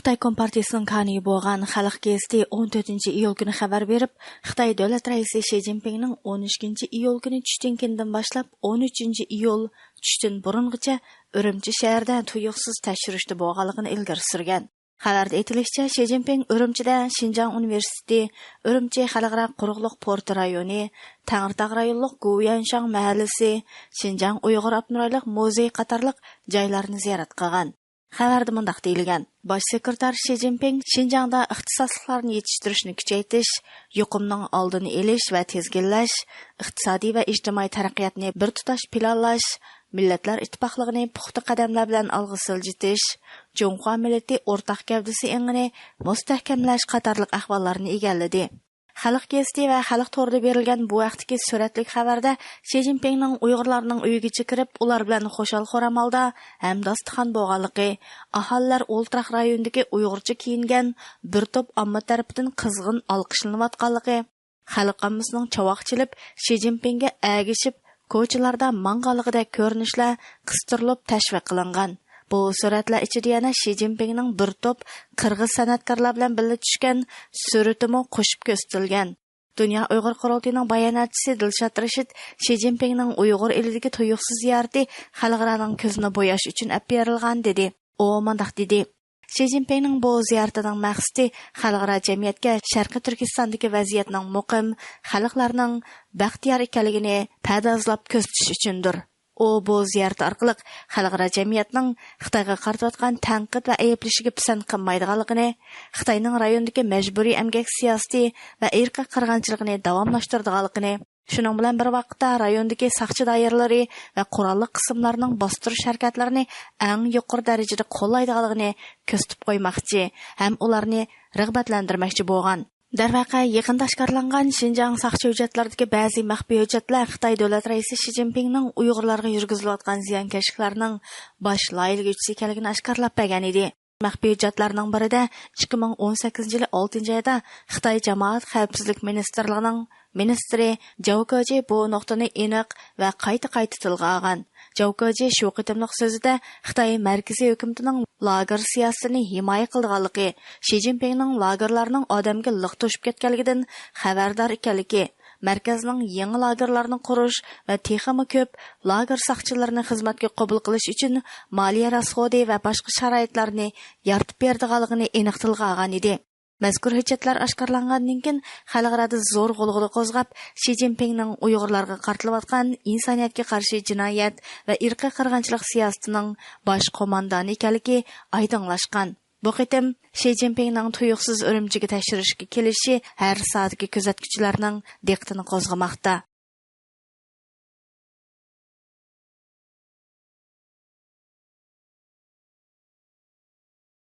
Xitay Kompartiyasының kanuni болған Халық гезити 14 iyul günü xabar berib, Xitay davlat raisi Xi Jinpingning 13 iyul günü tushdan kendin boshlab 13 iyul tushdan burungacha Urumchi shahrida tuyuqsiz tashirishda bo'lganligini ilgari surgan. Xabarda aytilishicha, Xi Jinping Urumchida Xinjiang Universiteti, Urumchi xalqaro quruqliq porti rayoni, Tangirtog rayonliq Guyanshan mahallasi, Xinjiang Uyg'ur Abnurayliq muzey qatorliq joylarni ziyorat qilgan. Xabarda mundaq deyilgan: Bosh sekretar Xi Jinping Xinjiangda ixtisosliklarni yetishtirishni kuchaytirish, yuqumning oldini olish va tezginlash, iqtisodiy va ijtimoiy taraqqiyotni bir tutash planlash, millatlar ittifoqligini puxta qadamlar bilan olg'a siljitish, Junxo millati o'rtaq gavdasi engini mustahkamlash qatorliq ahvollarni egalladi. Xalq geziti va xalq to'rida berilgan bu vaqtdagi suratli xabarda Xi Jinpingning Uyg'urlarning uyiga kirib, ular bilan xo'shal-xo'ramalda ham dasturxon bo'lganligi, aholilar o'ltiraq rayonidagi Uyg'urcha kiyingan bir to'p omma tarafidan qizg'in olqishlanayotganligi, xalq ommasining chavoq chilib Xi Jinpingga agishib ko'chalarda manganligida ko'rinishlar qistirilib tashviq qilingan. Bu suratlar ichida yana Xi Jinpingning bir to'p qirg'iz san'atkorlar bilan birga tushgan suratimi qo'shib ko'rsatilgan. Dunyo Uyg'ur qurultiyining bayonotchisi Dilshod Rashid Xi Jinpingning Uyg'ur elidagi tuyuqsiz ziyarati xalqlarning ko'zini bo'yash uchun olib berilgan dedi. U mundaq dedi: Xi Jinpingning bu ziyaratining maqsadi xalqaro jamiyatga Sharqi Turkistondagi vaziyatning muqim, xalqlarning baxtiyor ekanligini padazlab ko'rsatish uchundir. U bu ziyorat orqali xalqaro jamiyatning Xitoyga qaratayotgan tanqid va ayblashiga pisand qilmaydiganligini, Xitoyning rayondagi majburiy emgak siyosati va irqiy qirg'inchiligini davomlashtiradiganligini, shuning bilan bir vaqtda rayondagi saqchi doiralari va qurolli qismlarning bostirish harakatlarini eng yuqori darajada qo'llaydiganligini ko'rsatib qo'ymoqchi ham ularni rag'batlantirmoqchi bo'lgan. Darvaqa yaqinda oshkorlangan Xinjiang saqchi hujjatlaridagi ba'zi maxfiy hujjatlar Xitoy davlat raisi Xi Jinpingning Uyg'urlarga yurgizilayotgan ziyonkashliklarning bosh loyilguvchisi ekanligini oshkorlab bergan edi. Maxfiy hujjatlarning birida 2018 yili 6-oyda Xitoy jamoat xavfsizlik ministrligining ministri Zhao Keji bu nuqtani aniq va qayta tilga olgan. Zhao Keji shu qitimliq so'zida Xitoy markaziy hukumatining lager siyosatini himoya qilganligi, Xi Jinpingning lagerlarning odamga liq to'shib ketganligidan xabardor ekanligi, markazning yangi lagerlarni qurish va texmi ko'p lager saqchilarini xizmatga qabul qilish uchun moliya rasxodi va boshqa sharoitlarni yaratib berdiganligini aniq tilga olgan edi. Mazkur hujjatlar oshkorlangandan keyin xalqarada zo'r g'ulg'ula qo'zg'ab, Xi Jinpingning Uyg'urlarga qaratilayotgan insoniyatga qarshi jinoyat va irqiy qirg'inchilik siyosatining bosh qo'mondoni ekanligi oydinlashgan. Bu qitim Xi Jinpingning tuyuqsiz Urumchiga tashirishga kelishi har soatga kuzatuvchilarning diqqatini qo'zg'amoqda.